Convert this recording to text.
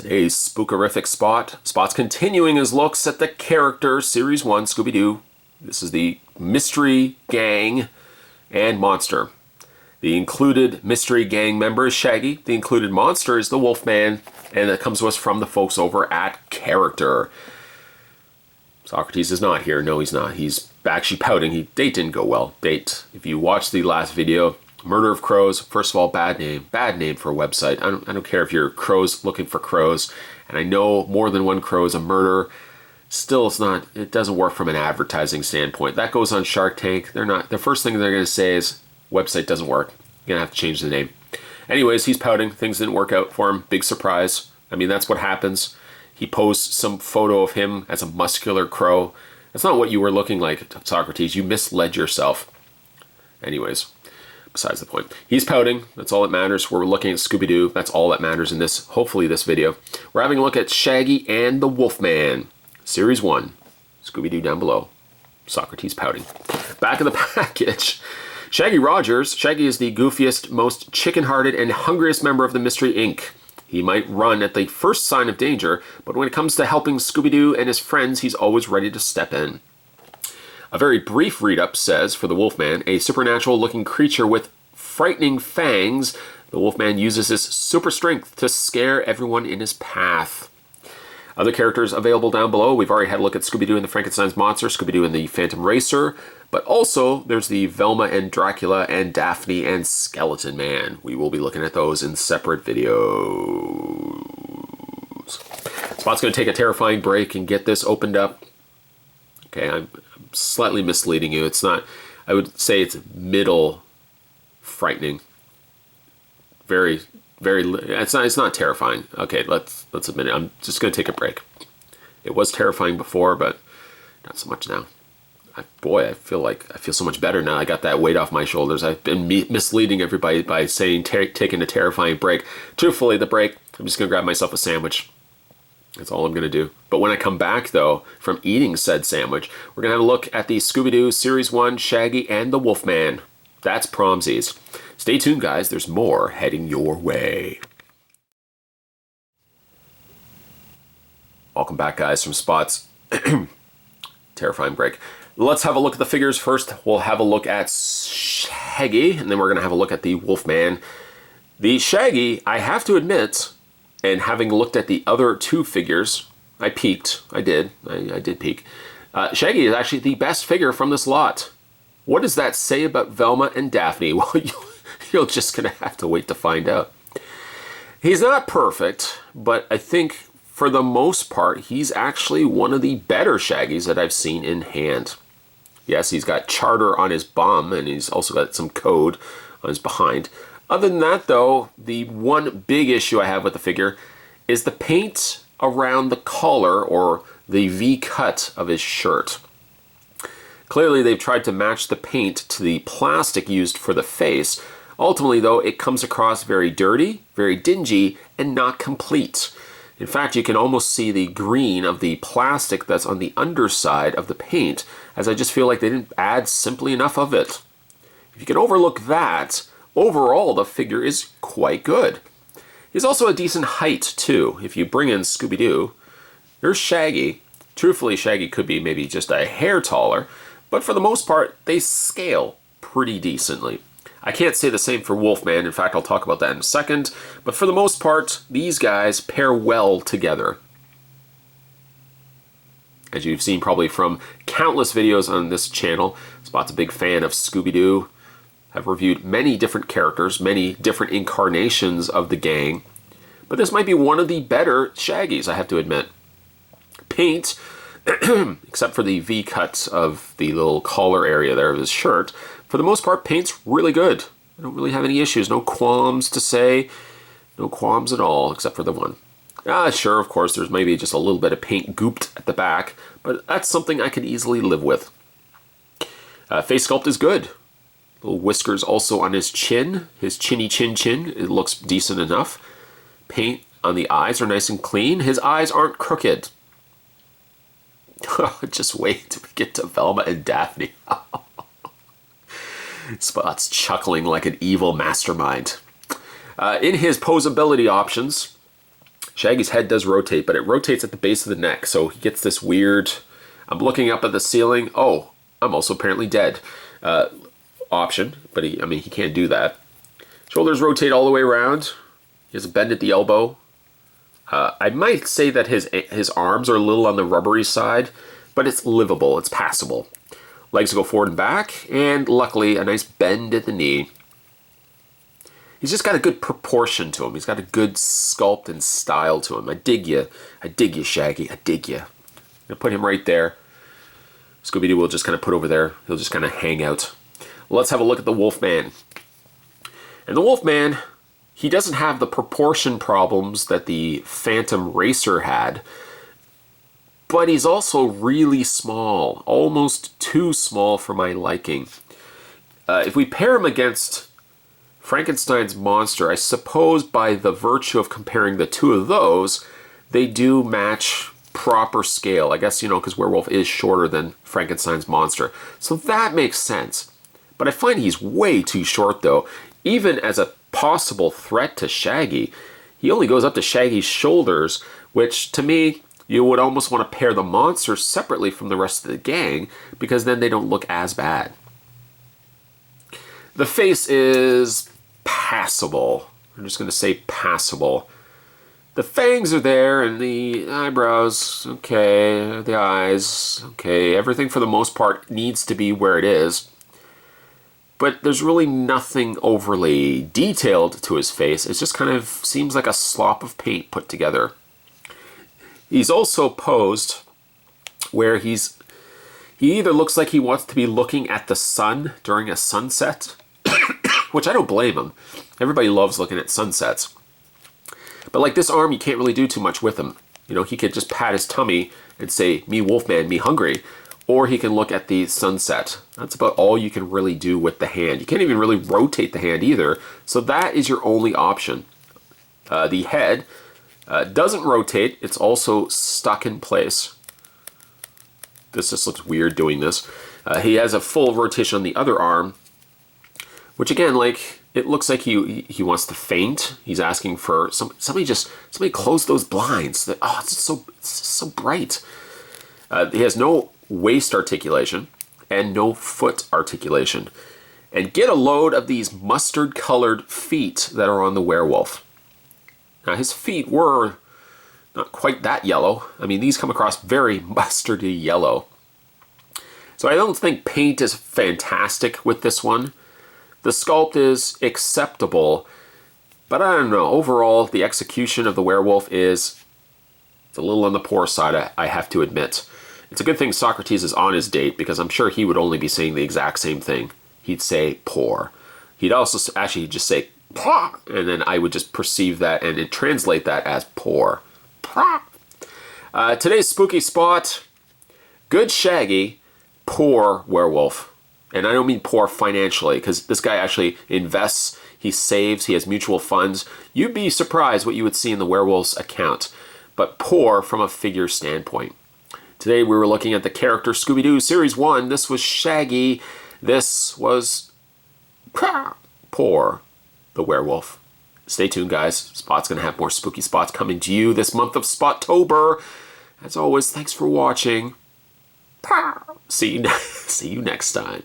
Today's spookerific spot. Spot's continuing his looks at the character Series 1 Scooby-Doo. This is the mystery gang and monster. The included mystery gang member is Shaggy. The included monster is the Wolfman. And that comes to us from the folks over at Character. Socrates is not here. No, he's not. He's actually pouting. Date didn't go well. Date. If you watched the last video, Murder of Crows, first of all, bad name. Bad name for a website. I don't care if you're crows looking for crows. And I know more than one crow is a murder. Still, it doesn't work from an advertising standpoint. That goes on Shark Tank. The first thing they're going to say is, website doesn't work. You're going to have to change the name. Anyways, he's pouting. Things didn't work out for him. Big surprise. I mean, that's what happens. He posts some photo of him as a muscular crow. That's not what you were looking like, Socrates. You misled yourself. Anyways, besides the point. He's pouting. That's all that matters. We're looking at Scooby-Doo. That's all that matters in this, hopefully this video. We're having a look at Shaggy and the Wolfman. Series 1. Scooby-Doo down below. Socrates pouting. Back of the package. Shaggy Rogers. Shaggy is the goofiest, most chicken-hearted, and hungriest member of the Mystery Inc. He might run at the first sign of danger, but when it comes to helping Scooby-Doo and his friends, he's always ready to step in. A very brief read-up says, for the Wolfman, a supernatural-looking creature with frightening fangs, the Wolfman uses his super strength to scare everyone in his path. Other characters available down below. We've already had a look at Scooby-Doo and the Frankenstein's Monster, Scooby-Doo and the Phantom Racer, but also there's the Velma and Dracula and Daphne and Skeleton Man. We will be looking at those in separate videos. Spot's going to take a terrifying break and get this opened up. Okay, I'm slightly misleading you. It's not, I would say it's middle frightening. It's not terrifying. Okay, let's admit it. I'm just going to take a break. It was terrifying before, but not so much now. I feel so much better now. I got that weight off my shoulders. I've been misleading everybody by saying taking a terrifying break. Truthfully, the break, I'm just going to grab myself a sandwich. That's all I'm going to do. But when I come back, though, from eating said sandwich, we're going to have a look at the Scooby-Doo Series 1, Shaggy, and the Wolfman. That's promsies. Stay tuned, guys. There's more heading your way. Welcome back, guys, from Spot's terrifying break. Let's have a look at the figures first. We'll have a look at Shaggy, and then we're going to have a look at the Wolfman. The Shaggy, I have to admit, and having looked at the other two figures, I peeked. I did peek. Shaggy is actually the best figure from this lot. What does that say about Velma and Daphne? Well, you're just going to have to wait to find out. He's not perfect, but I think for the most part, he's actually one of the better Shaggys that I've seen in hand. Yes, he's got charter on his bum, and he's also got some code on his behind. Other than that, though, the one big issue I have with the figure is the paint around the collar, or the V-cut of his shirt. Clearly, they've tried to match the paint to the plastic used for the face. Ultimately, though, it comes across very dirty, very dingy, and not complete. In fact, you can almost see the green of the plastic that's on the underside of the paint, as I just feel like they didn't add simply enough of it. If you can overlook that, overall the figure is quite good. He's also a decent height, too. If you bring in Scooby-Doo, there's Shaggy. Truthfully, Shaggy could be maybe just a hair taller, but for the most part, they scale pretty decently. I can't say the same for Wolfman. In fact, I'll talk about that in a second. But for the most part, these guys pair well together. As you've seen probably from countless videos on this channel, Spot's a big fan of Scooby-Doo. I've reviewed many different characters, many different incarnations of the gang. But this might be one of the better Shaggys, I have to admit. Paint, except for the V-cut of the little collar area there of his shirt, for the most part, paint's really good. I don't really have any issues. No qualms to say. No qualms at all, except for the one. Sure, of course, there's maybe just a little bit of paint gooped at the back, but that's something I could easily live with. Face sculpt is good. Little whiskers also on his chin. His chinny chin. It looks decent enough. Paint on the eyes are nice and clean. His eyes aren't crooked. Just wait till we get to Velma and Daphne. Spot's chuckling like an evil mastermind. In his posability options, Shaggy's head does rotate, but it rotates at the base of the neck, so he gets this weird, I'm looking up at the ceiling, oh, I'm also apparently dead option, but he can't do that. Shoulders rotate all the way around. He has a bend at the elbow. I might say that his arms are a little on the rubbery side, but it's livable, it's passable. Legs go forward and back, and luckily a nice bend at the knee. He's just got a good proportion to him. He's got a good sculpt and style to him. I dig you, Shaggy, I dig you. I'm gonna put him right there. Scooby-Doo will just kind of put over there. He'll just kind of hang out. Let's have a look at the Wolfman. And the Wolfman, he doesn't have the proportion problems that the Phantom Racer had, but he's also really small, almost too small for my liking. If we pair him against Frankenstein's monster, I suppose by the virtue of comparing the two of those, they do match proper scale. I guess, because Werewolf is shorter than Frankenstein's monster. So that makes sense. But I find he's way too short, though. Even as a possible threat to Shaggy, he only goes up to Shaggy's shoulders, which, to me, you would almost want to pair the monsters separately from the rest of the gang, because then they don't look as bad. The face is passable. I'm just going to say passable. The fangs are there, and the eyebrows, okay, the eyes, okay. Everything for the most part needs to be where it is. But there's really nothing overly detailed to his face. It just kind of seems like a slop of paint put together. He's also posed where he either looks like he wants to be looking at the sun during a sunset, which I don't blame him. Everybody loves looking at sunsets. But like this arm, you can't really do too much with him. He could just pat his tummy and say, "Me Wolfman, me hungry." Or he can look at the sunset. That's about all you can really do with the hand. You can't even really rotate the hand either. So that is your only option. The head doesn't rotate. It's also stuck in place. This just looks weird doing this. He has a full rotation on the other arm, which again, it looks like he wants to faint. He's asking for somebody close those blinds. Oh, it's so bright. He has no waist articulation and no foot articulation. And get a load of these mustard-colored feet that are on the werewolf. Now, his feet were not quite that yellow. These come across very mustardy yellow. So I don't think paint is fantastic with this one. The sculpt is acceptable, but I don't know. Overall, the execution of the werewolf is a little on the poor side, I have to admit. It's a good thing Socrates is on his date, because I'm sure he would only be saying the exact same thing. He'd say poor. He'd also actually just say "Pah," and then I would just perceive that and translate that as poor. Today's spooky spot: good Shaggy, poor werewolf. And I don't mean poor financially, because this guy actually invests, he saves, he has mutual funds. You'd be surprised what you would see in the werewolf's account. But poor from a figure standpoint. Today we were looking at the character Scooby-Doo Series 1. This was Shaggy. This was Poor, the werewolf. Stay tuned, guys. Spot's going to have more spooky spots coming to you this month of Spottober. As always, thanks for watching. See you next time.